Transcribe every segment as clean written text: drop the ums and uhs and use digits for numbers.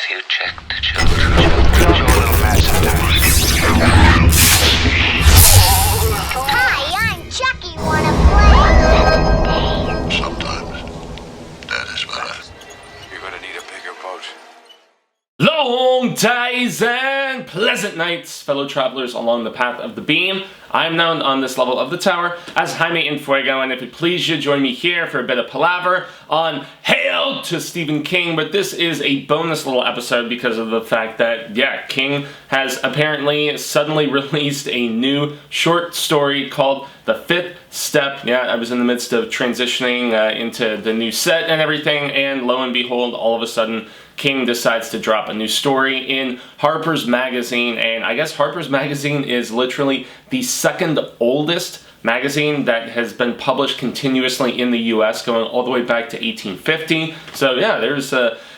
Have you checked the children? Your little master. Hi, I'm Chucky. Wanna play? Sometimes that is better. You're gonna need a bigger boat. Long days and pleasant nights, fellow travelers along the path of the beam. I am known on this level of the tower as Jaime in Fuego, and if it please you, join me here for a bit of palaver on Hail to Stephen King, but this is a bonus little episode because of the fact that, yeah, King has apparently suddenly released a new short story called The Fifth Step. Yeah, I was in the midst of transitioning into the new set and everything, and lo and behold, all of a sudden, King decides to drop a new story in Harper's Magazine, and I guess Harper's Magazine is literally the second oldest magazine that has been published continuously in the US, going all the way back to 1850. So yeah, there's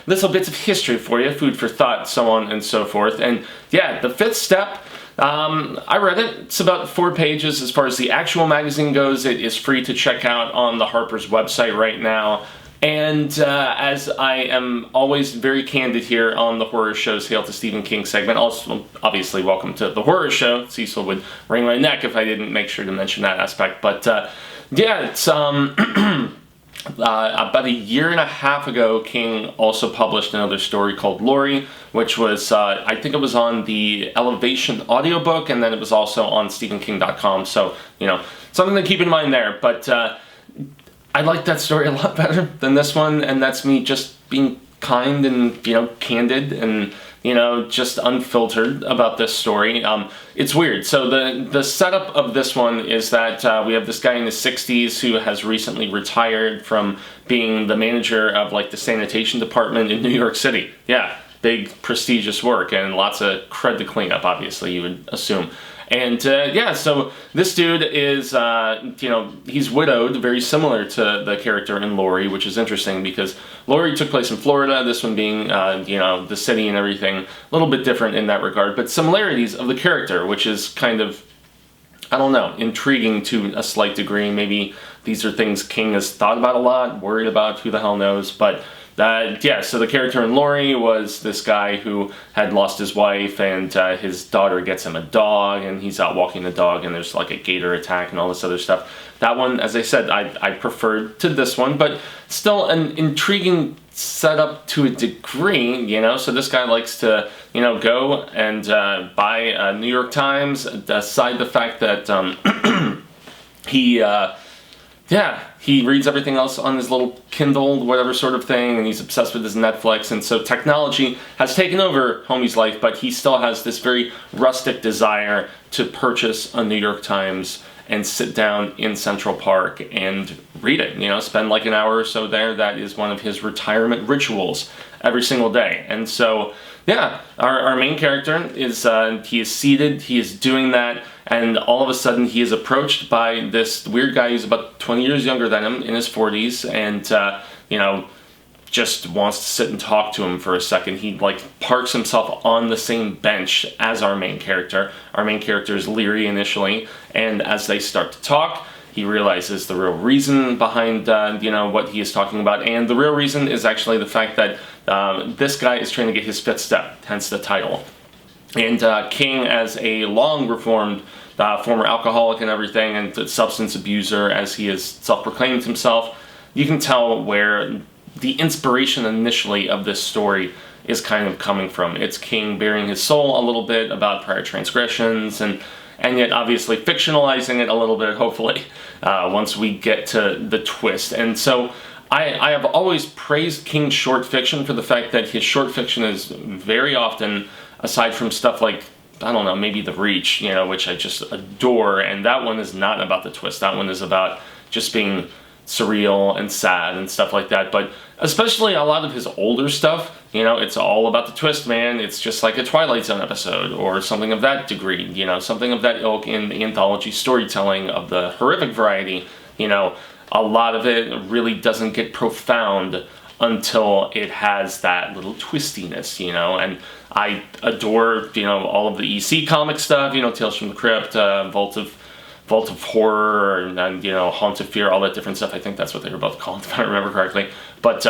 little bits of history for you, food for thought, so on and so forth. And yeah, The Fifth Step, I read it. It's about 4 pages as far as the actual magazine goes. It is free to check out on the Harper's website right now. And as I am always very candid here on the Horror Show's Hail to Stephen King segment, also obviously welcome to the Horror Show. Cecil would wring my neck if I didn't make sure to mention that aspect. But yeah, it's about a year and a half ago, King also published another story called Lori, which was, I think it was on the Elevation audiobook, and then it was also on StephenKing.com. So, you know, something to keep in mind there. But I like that story a lot better than this one, and that's me just being kind and, you know, candid and, you know, just unfiltered about this story. It's weird. So the setup of this one is that we have this guy in his 60s who has recently retired from being the manager of, like, the sanitation department in New York City. Yeah, big, prestigious work and lots of cred to clean up, obviously, you would assume. And yeah, so this dude is, you know, he's widowed, very similar to the character in Lori, which is interesting because Lori took place in Florida, this one being, you know, the city and everything, a little bit different in that regard, but similarities of the character, which is kind of, I don't know, intriguing to a slight degree. Maybe these are things King has thought about a lot, worried about, who the hell knows, but yeah, so the character in Lori was this guy who had lost his wife, and his daughter gets him a dog, and he's out walking the dog, and there's like a gator attack and all this other stuff. That one, as I said, I preferred to this one, but still an intriguing setup to a degree, you know? So this guy likes to, you know, go and buy a New York Times, aside the fact that yeah, he reads everything else on his little Kindle, whatever sort of thing, and he's obsessed with his Netflix, and so technology has taken over homie's life, but he still has this very rustic desire to purchase a New York Times and sit down in Central Park and read it, you know, spend like an hour or so there. That is one of his retirement rituals every single day. And so, yeah, our main character is, he is seated, he is doing that, and all of a sudden he is approached by this weird guy who's about 20 years younger than him, in his 40s, and, you know, just wants to sit and talk to him for a second. He, like, parks himself on the same bench as our main character. Our main character is leery initially, and as they start to talk, he realizes the real reason behind, you know, what he is talking about, and the real reason is actually the fact that this guy is trying to get his fifth step, hence the title. And King, as a long-reformed former alcoholic and everything, and substance abuser, as he has self-proclaimed himself, you can tell where the inspiration initially of this story is kind of coming from. It's King bearing his soul a little bit about prior transgressions, and yet obviously fictionalizing it a little bit, hopefully, once we get to the twist. And so I have always praised King's short fiction for the fact that his short fiction is very often, aside from stuff like, I don't know, maybe The Reach, you know, which I just adore, and that one is not about the twist. That one is about just being surreal and sad and stuff like that. But especially a lot of his older stuff, you know, it's all about the twist, man. It's just like a Twilight Zone episode or something of that degree, you know, something of that ilk in the anthology storytelling of the horrific variety. You know, a lot of it really doesn't get profound until it has that little twistiness, you know, and I adore, you know, all of the EC comic stuff, you know, Tales from the Crypt, Vault of Horror, and you know, Haunt of Fear, all that different stuff. I think that's what they were both called, if I remember correctly. But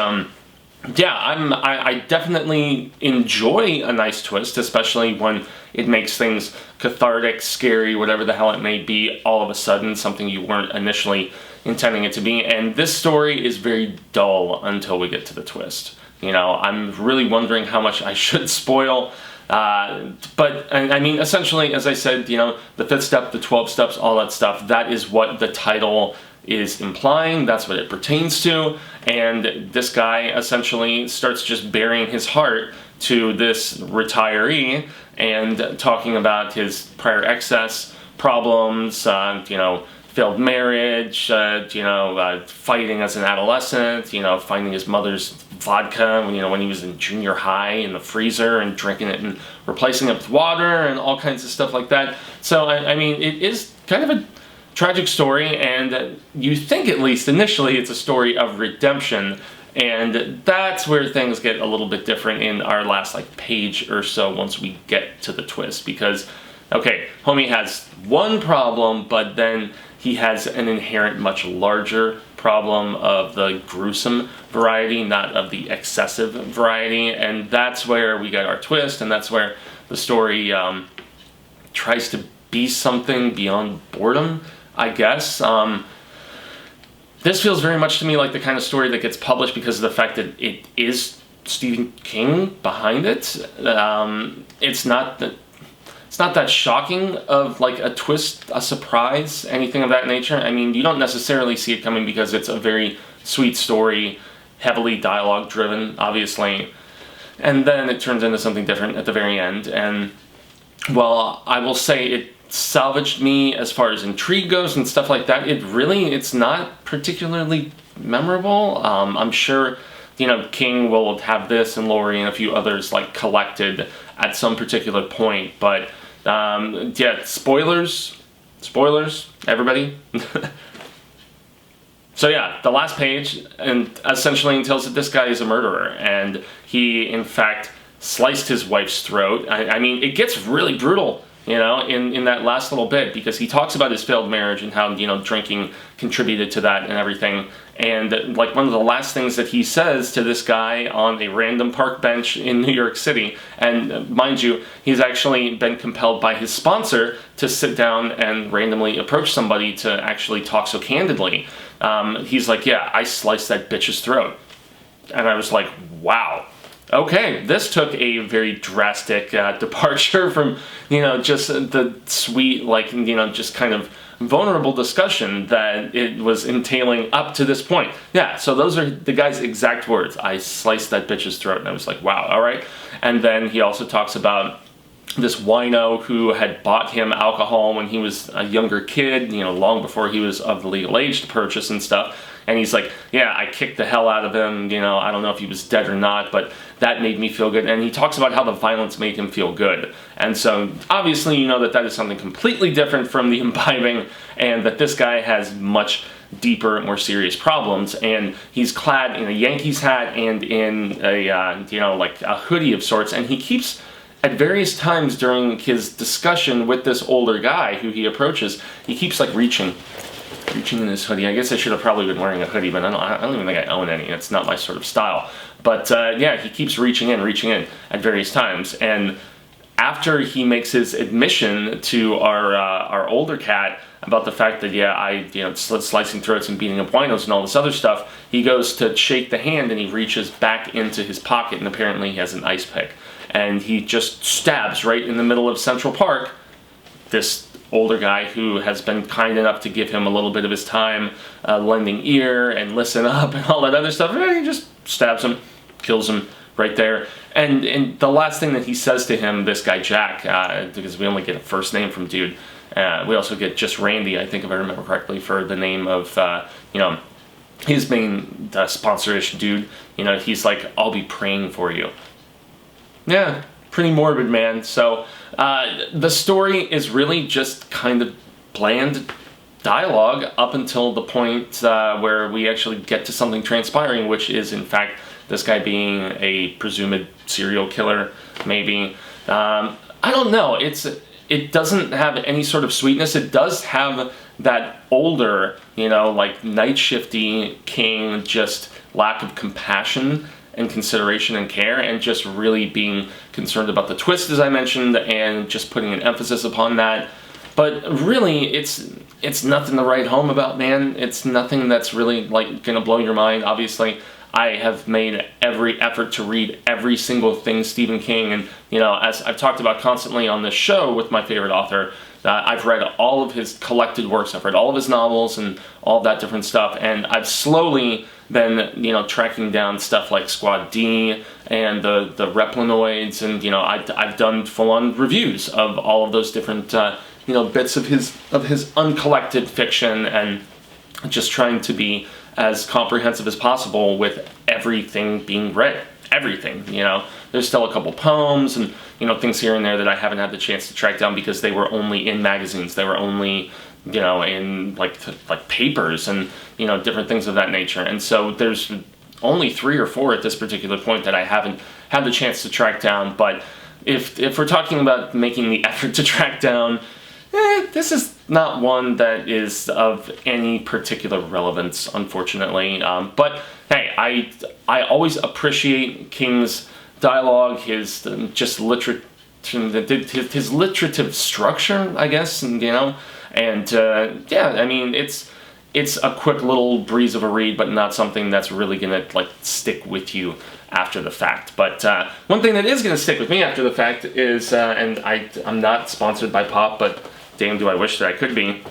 yeah, I definitely enjoy a nice twist, especially when it makes things cathartic, scary, whatever the hell it may be, all of a sudden, something you weren't initially intending it to be. And this story is very dull until we get to the twist. You know, I'm really wondering how much I should spoil. But I mean, essentially, as I said, you know, the 5th step, the 12 steps, all that stuff, that is what the title is implying. That's what it pertains to. And this guy essentially starts just bearing his heart to this retiree and talking about his prior excess problems, you know, failed marriage, you know, fighting as an adolescent, you know, finding his mother's vodka when, you know, when he was in junior high in the freezer and drinking it and replacing it with water and all kinds of stuff like that. So, I mean, it is kind of a tragic story, and you think, at least initially, it's a story of redemption, and that's where things get a little bit different in our last, like, page or so once we get to the twist, because, okay, homie has one problem, but then he has an inherent much larger problem of the gruesome variety, not of the excessive variety, and that's where we get our twist, and that's where the story tries to be something beyond boredom, I guess. This feels very much to me like the kind of story that gets published because of the fact that it is Stephen King behind it. It's not that shocking of like a twist, a surprise, anything of that nature. I mean, you don't necessarily see it coming because it's a very sweet story, heavily dialogue driven, obviously. And then it turns into something different at the very end. And, well, I will say it salvaged me as far as intrigue goes and stuff like that. It's not particularly memorable. I'm sure, you know, King will have this and Laurie and a few others like collected at some particular point, but yeah, spoilers, everybody. So yeah, the last page and essentially tells that this guy is a murderer, and he in fact sliced his wife's throat. I mean, it gets really brutal, you know, in that last little bit, because he talks about his failed marriage and how, you know, drinking contributed to that and everything. And like one of the last things that he says to this guy on a random park bench in New York City, and mind you, he's actually been compelled by his sponsor to sit down and randomly approach somebody to actually talk so candidly. He's like, yeah, I sliced that bitch's throat. And I was like, wow. Okay, this took a very drastic departure from, you know, just the sweet, like, you know, just kind of vulnerable discussion that it was entailing up to this point. Yeah, so those are the guy's exact words. I sliced that bitch's throat, and I was like, wow, all right. And then he also talks about this wino who had bought him alcohol when he was a younger kid, you know, long before he was of the legal age to purchase and stuff. And he's like, yeah, I kicked the hell out of him, you know, I don't know if he was dead or not, but that made me feel good. And he talks about how the violence made him feel good. And so, obviously, you know that is something completely different from the imbibing, and that this guy has much deeper, more serious problems. And he's clad in a Yankees hat and in a, you know, like a hoodie of sorts, and he keeps, at various times during his discussion with this older guy who he approaches, he keeps, like, reaching in his hoodie. I guess I should have probably been wearing a hoodie, but I don't even think I own any. It's not my sort of style. But yeah, he keeps reaching in at various times. And after he makes his admission to our older cat about the fact that, yeah, I, you know, slicing throats and beating up winos and all this other stuff, he goes to shake the hand and he reaches back into his pocket, and apparently he has an ice pick. And he just stabs right in the middle of Central Park this older guy who has been kind enough to give him a little bit of his time, lending ear and listen up and all that other stuff. And he just stabs him, kills him right there. And the last thing that he says to him, this guy Jack, because we only get a first name from dude, we also get just Randy, I think, if I remember correctly, for the name of, you know, his main sponsor-ish dude. You know, he's like, I'll be praying for you. Yeah, pretty morbid, man. So the story is really just kind of bland dialogue up until the point where we actually get to something transpiring, which is, in fact, this guy being a presumed serial killer, maybe. I don't know. It doesn't have any sort of sweetness. It does have that older, you know, like night shifty King, just lack of compassion and consideration and care, and just really being concerned about the twist, as I mentioned, and just putting an emphasis upon that. But really, it's nothing to write home about, man. It's nothing that's really like gonna blow your mind. Obviously, I have made every effort to read every single thing Stephen King, and as I've talked about constantly on this show with my favorite author, I've read all of his collected works. I've read all of his novels and all of that different stuff, and I've slowly been tracking down stuff like Squad D and the Replanoids, and I've done full-on reviews of all of those different bits of his uncollected fiction, and just trying to be as comprehensive as possible with everything being read. Everything, There's still a couple poems and, things here and there that I haven't had the chance to track down because they were only in magazines. They were only, in like papers and, different things of that nature. And so there's only 3 or 4 at this particular point that I haven't had the chance to track down. But if we're talking about making the effort to track down, this is not one that is of any particular relevance, unfortunately. But hey, I always appreciate King's dialogue, his just his literative structure, I guess, and I mean it's a quick little breeze of a read, but not something that's really gonna like stick with you after the fact. But one thing that is gonna stick with me after the fact is, and I'm not sponsored by Pop, but damn do I wish that I could be.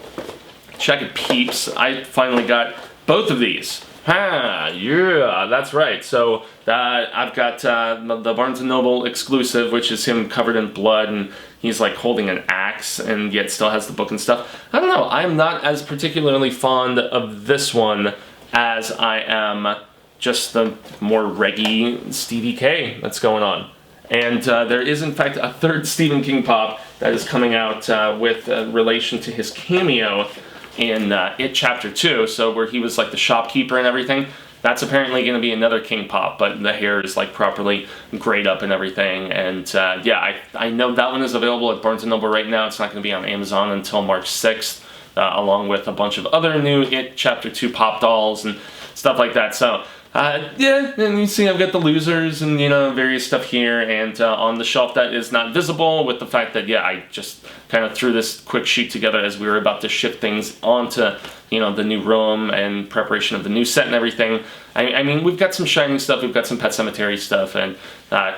Check it, peeps. I finally got both of these. Yeah, that's right. So I've got the Barnes & Noble exclusive, which is him covered in blood, and he's like holding an axe, and yet still has the book and stuff. I don't know. I'm not as particularly fond of this one as I am just the more reggae Stevie K that's going on. And there is, in fact, a third Stephen King pop that is coming out with relation to his cameo in It Chapter 2, so where he was like the shopkeeper and everything. That's apparently going to be another King pop, but the hair is like properly grayed up and everything. And yeah, I know that one is available at Barnes & Noble right now. It's not going to be on Amazon until March 6th, along with a bunch of other new It Chapter 2 pop dolls and stuff like that. So yeah, and you see I've got the losers and, various stuff here, and on the shelf that is not visible, with the fact that, yeah, I just kind of threw this quick sheet together as we were about to shift things onto, the new room and preparation of the new set and everything. I mean, we've got some Shining stuff, we've got some Pet Sematary stuff, and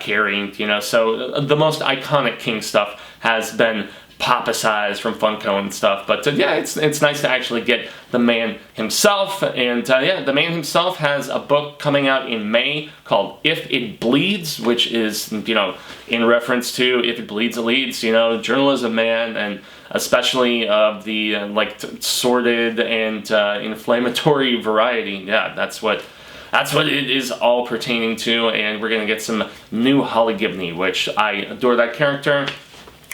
Carrie, so the most iconic King stuff has been popicized from Funko and stuff, but yeah, it's nice to actually get the man himself, and yeah, the man himself has a book coming out in May called If It Bleeds, which is, in reference to If It Bleeds, It Leads, journalism, man, and especially of the sordid and inflammatory variety. Yeah, that's what it is all pertaining to, and we're gonna get some new Holly Gibney, which I adore that character.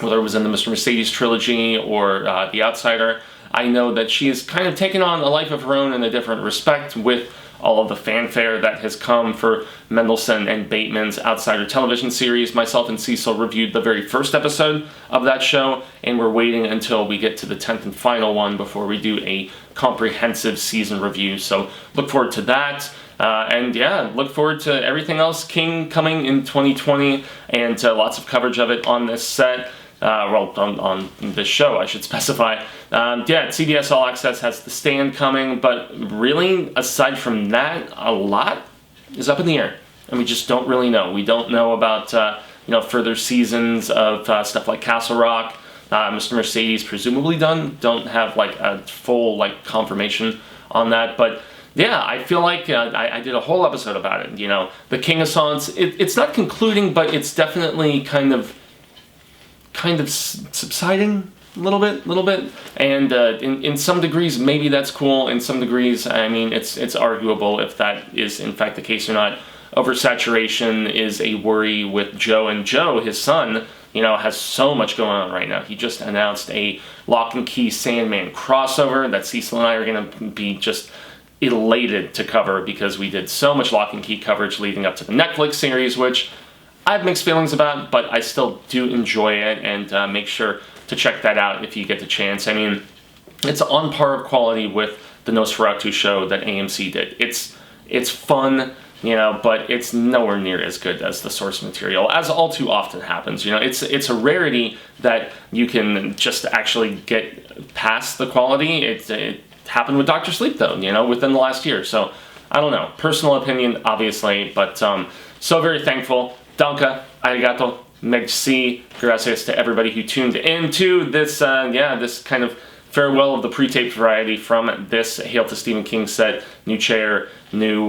Whether it was in the Mr. Mercedes trilogy or The Outsider, I know that she has kind of taken on a life of her own in a different respect with all of the fanfare that has come for Mendelsohn and Bateman's Outsider television series. Myself and Cecil reviewed the very first episode of that show, and we're waiting until we get to the 10th and final one before we do a comprehensive season review. So look forward to that. And yeah, look forward to everything else King coming in 2020, and lots of coverage of it on this set. On this show, I should specify. Yeah, CBS All Access has The Stand coming, but really, aside from that, a lot is up in the air, and we just don't really know. We don't know about, further seasons of stuff like Castle Rock. Mr. Mercedes presumably done. Don't have, a full, confirmation on that, but yeah, I feel like I did a whole episode about it. The King Assance, it's not concluding, but it's definitely kind of subsiding a little bit, and in some degrees maybe that's cool. In some degrees, I mean, it's arguable if that is in fact the case or not. Oversaturation is a worry with Joe, and Joe, his son, has so much going on right now. He just announced a Lock and Key Sandman crossover that Cecil and I are going to be just elated to cover, because we did so much Lock and Key coverage leading up to the Netflix series, which I have mixed feelings about, but I still do enjoy it, and make sure to check that out if you get the chance. I mean, it's on par of quality with the Nosferatu show that AMC did. It's fun, but it's nowhere near as good as the source material, as all too often happens. It's a rarity that you can just actually get past the quality. It happened with Dr. Sleep, though, within the last year. So, I don't know. Personal opinion, obviously, but so very thankful. Danke, arigato, merci, gracias to everybody who tuned into this, this kind of farewell of the pre-taped variety from this Hail to Stephen King set. New chair, new,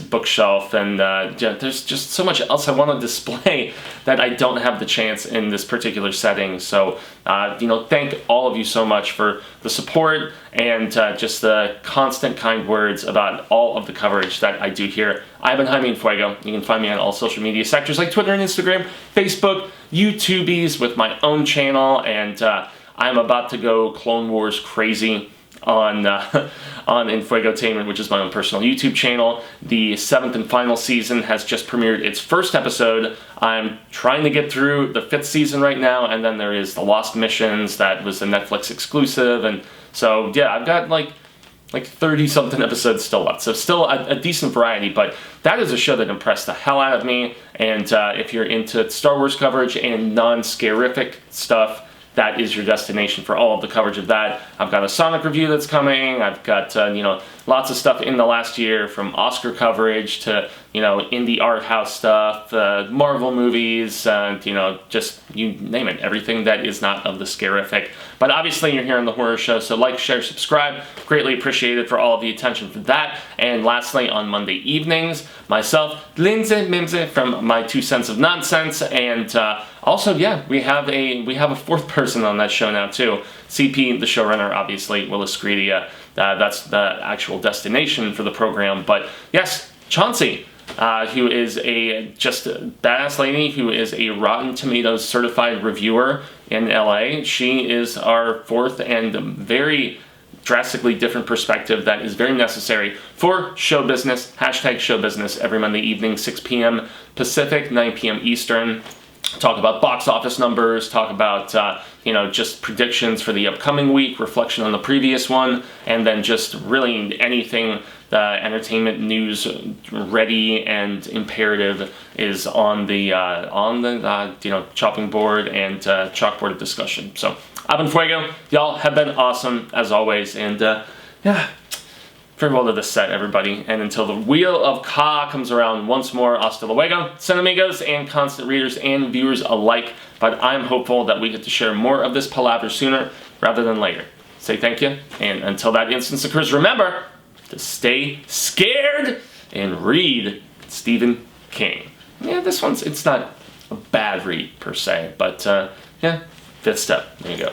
bookshelf, and there's just so much else I want to display that I don't have the chance in this particular setting. So, thank all of you so much for the support and just the constant kind words about all of the coverage that I do here. I've been Jaime and Fuego. You can find me on all social media sectors like Twitter and Instagram, Facebook, YouTubies with my own channel, and I'm about to go Clone Wars crazy on Infuegotainment, which is my own personal YouTube channel. The 7th and final season has just premiered its first episode. I'm trying to get through the 5th season right now, and then there is the Lost Missions that was a Netflix exclusive, and so yeah, I've got like 30-something episodes still left, so still a decent variety, but that is a show that impressed the hell out of me, and if you're into Star Wars coverage and non-scarific stuff, that is your destination for all of the coverage of that. I've got a Sonic review that's coming. I've got, lots of stuff in the last year, from Oscar coverage to, indie art house stuff, Marvel movies, just you name it. Everything that is not of the scarific. But obviously you're here on The Horror Show, so like, share, subscribe. Greatly appreciated for all of the attention for that. And lastly, on Monday evenings, myself, Lindsay Mimsy from My 2 Cents of Nonsense, and also, we have a fourth person on that show now too. CP, the showrunner, obviously, Willis Greedia. That's the actual destination for the program. But yes, Chauncey, who is a badass lady, who is a Rotten Tomatoes certified reviewer in LA. She is our fourth and very drastically different perspective that is very necessary for show business. # show business every Monday evening, 6 p.m. Pacific, 9 p.m. Eastern. Talk about box office numbers, talk about, just predictions for the upcoming week, reflection on the previous one, and then just really anything entertainment news ready and imperative is on the chopping board and chalkboard of discussion. So, I've been Fuego. Y'all have been awesome, as always, and farewell to the set, everybody, and until the Wheel of Ka comes around once more, hasta luego, Cinemigos, and constant readers and viewers alike, but I'm hopeful that we get to share more of this palaver sooner rather than later. Say thank you, and until that instance occurs, remember to stay scared and read Stephen King. Yeah, it's not a bad read, per se, but 5th step, there you go.